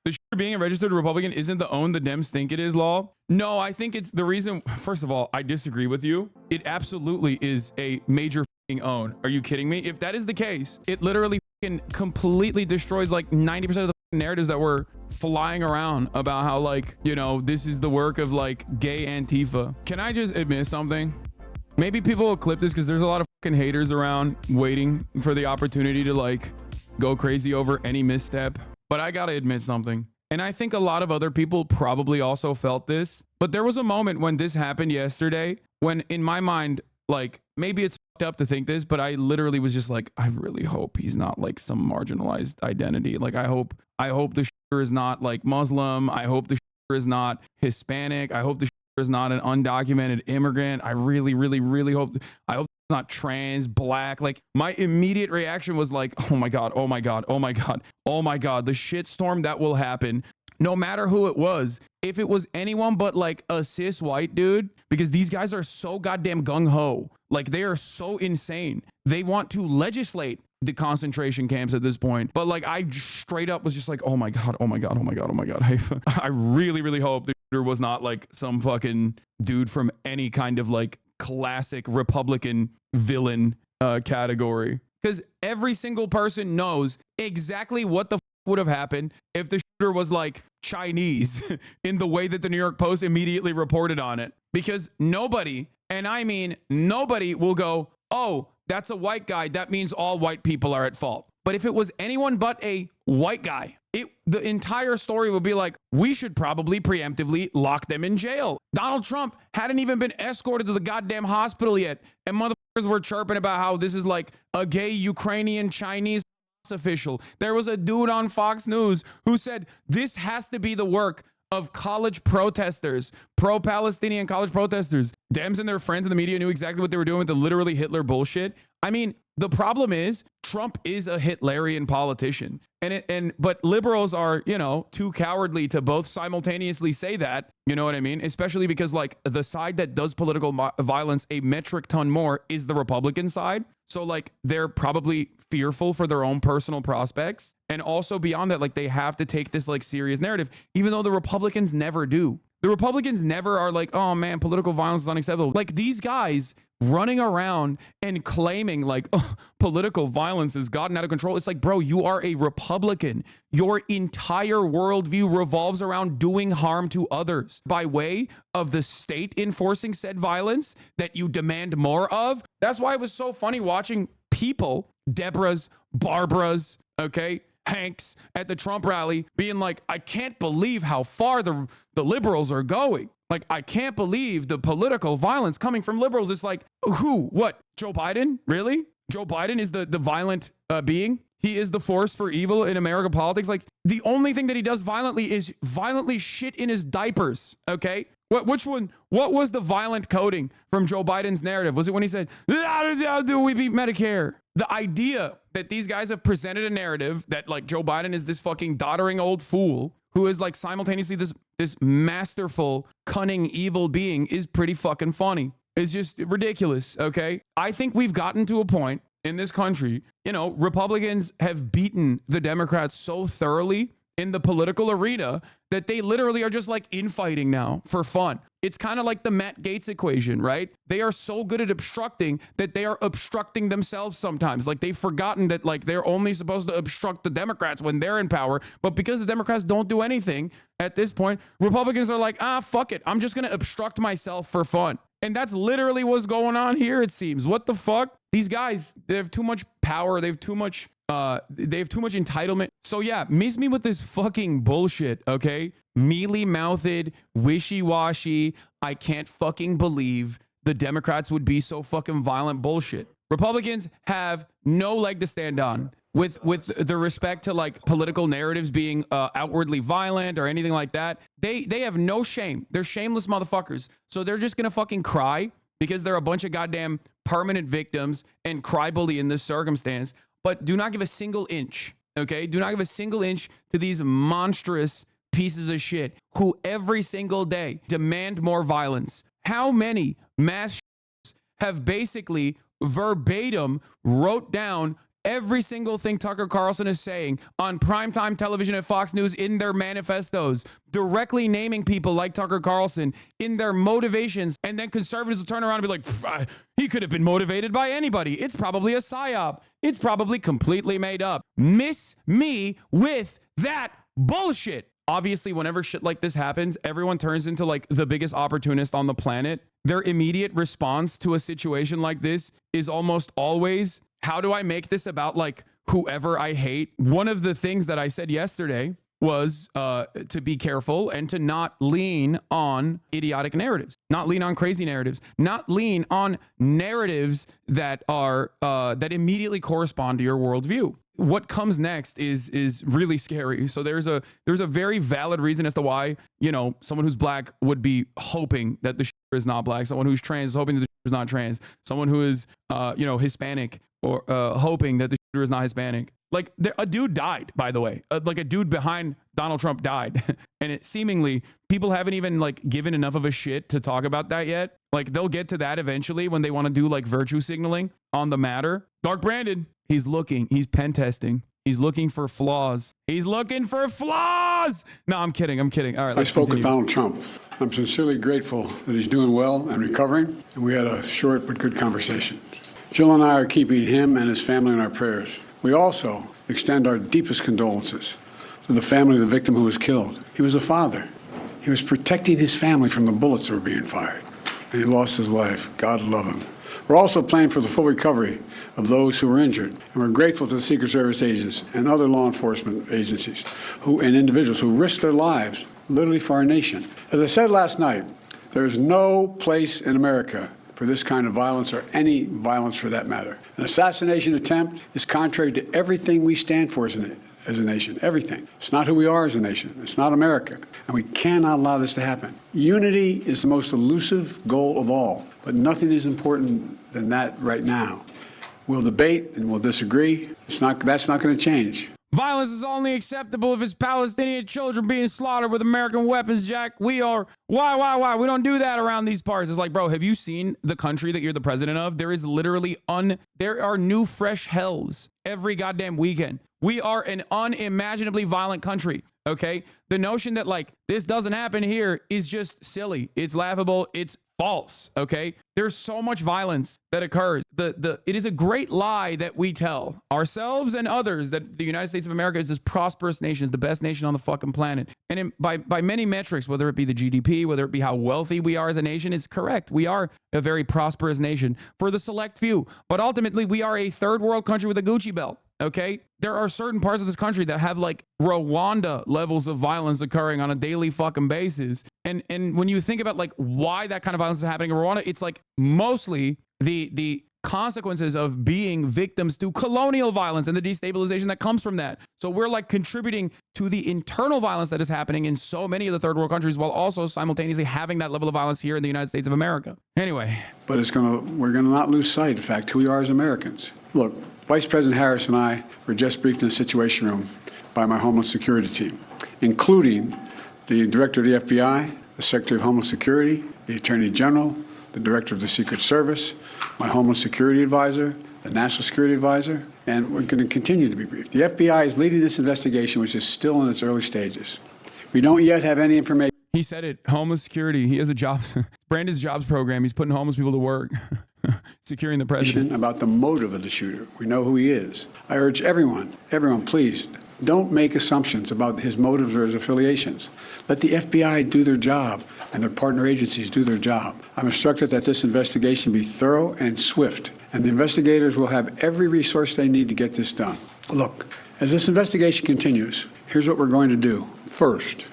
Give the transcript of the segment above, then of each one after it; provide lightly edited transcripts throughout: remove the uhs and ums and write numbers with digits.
The being a registered Republican isn't the own the Dems think it is law. No, I think it's the reason. First of all, I disagree with you. It absolutely is a major own. Are you kidding me? If that is the case, it literally completely destroys like 90% of the narratives that were flying around about how, like, you know, this is the work of like gay Antifa. Can I just admit something? Maybe people will clip this because there's a lot of fucking haters around waiting for the opportunity to like go crazy over any misstep. But I gotta admit something. And I think a lot of other people probably also felt this. But there was a moment when this happened yesterday when in my mind, like, maybe it's fucked up to think this, but I literally was just like, I really hope he's not like some marginalized identity. Like, I hope the shooter is not like Muslim. I hope the shooter is not Hispanic. I hope the shooter is not an undocumented immigrant. I really, really, really hope. I hope it's not trans, black. Like, my immediate reaction was like, oh my God, oh my God, oh my God, oh my God. The shitstorm that will happen, no matter who it was. If it was anyone but like a cis white dude, because these guys are so goddamn gung-ho. Like, they are so insane. They want to legislate the concentration camps at this point. But like, I straight up was just like, oh my God, oh my God, oh my God, oh my God. I really, really hope the shooter was not like some fucking dude from any kind of like classic Republican villain category. Because every single person knows exactly what the would have happened if the shooter was like Chinese in the way that the New York Post immediately reported on it. Because nobody, and I mean nobody, will go, oh, that's a white guy, that means all white people are at fault. But if it was anyone but a white guy, the entire story would be like, we should probably preemptively lock them in jail. Donald Trump hadn't even been escorted to the goddamn hospital yet, and motherfuckers were chirping about how this is like a gay Ukrainian Chinese official. There was a dude on Fox News who said this has to be the work of college protesters, pro-Palestinian college protesters. Dems and their friends in the media knew exactly what they were doing with the literally Hitler bullshit. I mean, the problem is Trump is a Hitlerian politician. But liberals are, you know, too cowardly to both simultaneously say that, you know what I mean? Especially because like the side that does political violence a metric ton more is the Republican side. So like they're probably fearful for their own personal prospects. And also beyond that, like they have to take this like serious narrative, even though the Republicans never do. The Republicans never are like, oh man, political violence is unacceptable. Like these guys running around and claiming like, oh, political violence has gotten out of control. It's like, bro, you are a Republican. Your entire worldview revolves around doing harm to others by way of the state enforcing said violence that you demand more of. That's why it was so funny watching people, Deborah's, Barbara's, okay, Hanks at the Trump rally being like, I can't believe how far the liberals are going. Like, I can't believe the political violence coming from liberals. It's like, who? What? Joe Biden? Really? Joe Biden is the violent being? He is the force for evil in American politics? Like, the only thing that he does violently is violently shit in his diapers, okay? Which one? What was the violent coding from Joe Biden's narrative? Was it when he said, we beat Medicare? The idea that these guys have presented a narrative that like Joe Biden is this fucking doddering old fool who is like simultaneously this masterful, cunning, evil being is pretty fucking funny. It's just ridiculous, okay? I think we've gotten to a point in this country, you know, Republicans have beaten the Democrats so thoroughly in the political arena that they literally are just like infighting now for fun. It's kind of like the Matt Gaetz equation, right? They are so good at obstructing that they are obstructing themselves sometimes. Like they've forgotten that like they're only supposed to obstruct the Democrats when they're in power. But because the Democrats don't do anything at this point, Republicans are like, fuck it. I'm just going to obstruct myself for fun. And that's literally what's going on here, it seems. What the fuck? These guys, they have too much power. They have too much entitlement. So yeah, miss me with this fucking bullshit, okay? Mealy-mouthed, wishy-washy, I can't fucking believe the Democrats would be so fucking violent bullshit. Republicans have no leg to stand on with the respect to like political narratives being outwardly violent or anything like that. They have no shame. They're shameless motherfuckers. So they're just gonna fucking cry because they're a bunch of goddamn permanent victims and cry bully in this circumstance. But do not give a single inch, okay? Do not give a single inch to these monstrous pieces of shit who every single day demand more violence. How many mass shooters have basically verbatim wrote down every single thing Tucker Carlson is saying on primetime television at Fox News in their manifestos, directly naming people like Tucker Carlson in their motivations, and then conservatives will turn around and be like, he could have been motivated by anybody. It's probably a psyop. It's probably completely made up. Miss me with that bullshit. Obviously, whenever shit like this happens, everyone turns into like the biggest opportunist on the planet. Their immediate response to a situation like this is almost always, how do I make this about like whoever I hate? One of the things that I said yesterday was to be careful and to not lean on idiotic narratives, not lean on crazy narratives, not lean on narratives that are that immediately correspond to your worldview. What comes next is really scary. So there's a very valid reason as to why, you know, someone who's black would be hoping that the shooter is not black. Someone who's trans is hoping that the shooter is not trans. Someone who is you know, Hispanic or hoping that the shooter is not Hispanic. Like a dude died, by the way. Like a dude behind Donald Trump died, and it seemingly people haven't even like given enough of a shit to talk about that yet. Like they'll get to that eventually when they want to do like virtue signaling on the matter. Dark Brandon, he's pen testing. He's looking for flaws. He's looking for flaws. No, I'm kidding. All right. I spoke with Donald Trump. I'm sincerely grateful that he's doing well and recovering, and we had a short but good conversation. Jill and I are keeping him and his family in our prayers. We also extend our deepest condolences to the family of the victim who was killed. He was a father. He was protecting his family from the bullets that were being fired, and he lost his life. God love him. We're also praying for the full recovery of those who were injured, and we're grateful to the Secret Service agents and other law enforcement agencies and individuals who risked their lives literally for our nation. As I said last night, there is no place in America for this kind of violence or any violence for that matter. An assassination attempt is contrary to everything we stand for as a nation, everything. It's not who we are as a nation. It's not America. And we cannot allow this to happen. Unity is the most elusive goal of all, but nothing is important than that right now. We'll debate and we'll disagree. That's not going to change. Violence is only acceptable if it's Palestinian children being slaughtered with American weapons, Jack. Why? We don't do that around these parts. It's like, bro, have you seen the country that you're the president of? There is literally there are new fresh hells every goddamn weekend. We are an unimaginably violent country, okay? The notion that like this doesn't happen here is just silly. It's laughable. It's false, okay? There's so much violence that occurs. It is a great lie that we tell ourselves and others that the United States of America is this prosperous nation, is the best nation on the fucking planet. And by many metrics, whether it be the GDP, whether it be how wealthy we are as a nation, it's correct. We are a very prosperous nation for the select few. But ultimately, we are a third world country with a Gucci belt. Okay, there are certain parts of this country that have like Rwanda levels of violence occurring on a daily fucking basis. And when you think about like why that kind of violence is happening in Rwanda, it's like mostly the consequences of being victims to colonial violence and the destabilization that comes from that. So we're like contributing to the internal violence that is happening in so many of the third world countries while also simultaneously having that level of violence here in the United States of America. Anyway. But we're going to not lose sight, in fact, who we are as Americans. Look, Vice President Harris and I were just briefed in the Situation Room by my Homeland Security team, including the Director of the FBI, the Secretary of Homeland Security, the Attorney General, the Director of the Secret Service, my Homeland Security Advisor, the National Security Advisor, and we're going to continue to be briefed. The FBI is leading this investigation, which is still in its early stages. We don't yet have any information. He said it, Homeless Security. He has a jobs, Brandon's jobs program. He's putting homeless people to work. Securing the president. About the motive of the shooter. We know who he is. I urge everyone, please, don't make assumptions about his motives or his affiliations. Let the FBI do their job and their partner agencies do their job. I'm instructed that this investigation be thorough and swift, and the investigators will have every resource they need to get this done. Look, as this investigation continues, here's what we're going to do. First,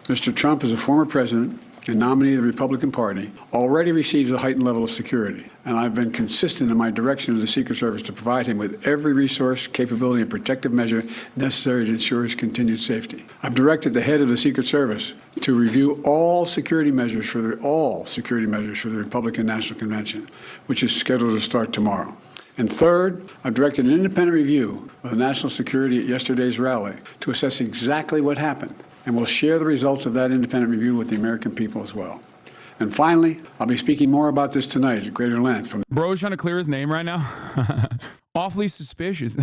Mr. Trump is a former president and nominee of the Republican Party, already receives a heightened level of security. And I've been consistent in my direction to the Secret Service to provide him with every resource, capability, and protective measure necessary to ensure his continued safety. I've directed the head of the Secret Service to review all security measures for the Republican National Convention, which is scheduled to start tomorrow. And third, I've directed an independent review of the national security at yesterday's rally to assess exactly what happened. And we'll share the results of that independent review with the American people as well. And finally, I'll be speaking more about this tonight at greater length. Bro is trying to clear his name right now. Awfully suspicious.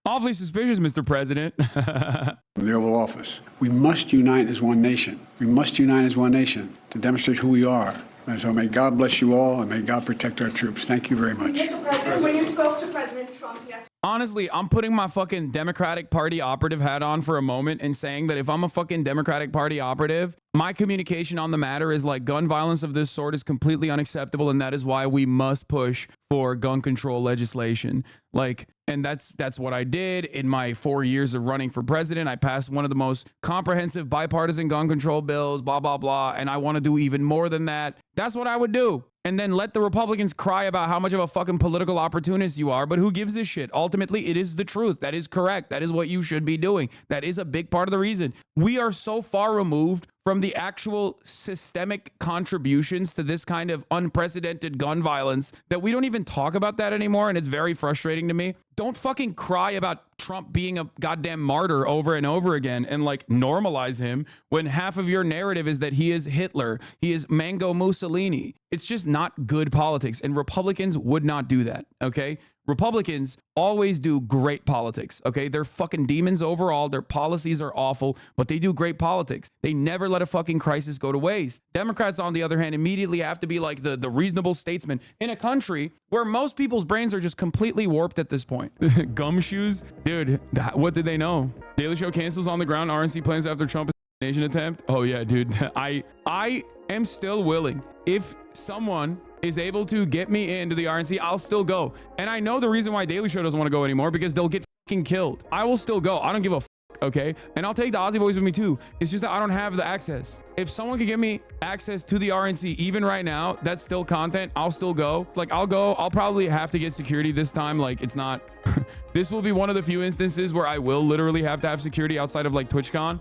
Awfully suspicious, Mr. President. From the Oval Office. We must unite as one nation. We must unite as one nation to demonstrate who we are. And so may God bless you all, and may God protect our troops. Thank you very much. Mr. President, when you spoke to President Trump yesterday, Honestly, I'm putting my fucking Democratic Party operative hat on for a moment and saying that if I'm a fucking Democratic Party operative, my communication on the matter is like gun violence of this sort is completely unacceptable, and that is why we must push for gun control legislation. Like, and that's what I did in my 4 years of running for president. I passed one of the most comprehensive bipartisan gun control bills, blah, blah, blah. And I want to do even more than that. That's what I would do. And then let the Republicans cry about how much of a fucking political opportunist you are. But who gives a shit? Ultimately, it is the truth. That is correct. That is what you should be doing. That is a big part of the reason. We are so far removed from the actual systemic contributions to this kind of unprecedented gun violence that we don't even talk about that anymore. And it's very frustrating to me. Don't fucking cry about Trump being a goddamn martyr over and over again and like normalize him when half of your narrative is that he is Hitler, he is Mango Mussolini. It's just not good politics, and Republicans would not do that, okay? Republicans always do great politics, okay? They're fucking demons overall. Their policies are awful, but they do great politics. They never let a fucking crisis go to waste. Democrats, on the other hand, immediately have to be like the reasonable statesman in a country where most people's brains are just completely warped at this point. Gumshoes? Dude, what did they know? Daily Show cancels on the ground RNC plans after Trump assassination attempt? Oh yeah, dude. I am still willing. If someone is able to get me into the RNC, I'll still go. And I know the reason why Daily Show doesn't want to go anymore, because they'll get fucking killed. I will still go. I don't give a okay? And I'll take the Aussie boys with me too. It's just that I don't have the access. If someone could give me access to the RNC, even right now, that's still content, I'll still go. Like, I'll go. I'll probably have to get security this time. Like, it's not... This will be one of the few instances where I will literally have to have security outside of like TwitchCon.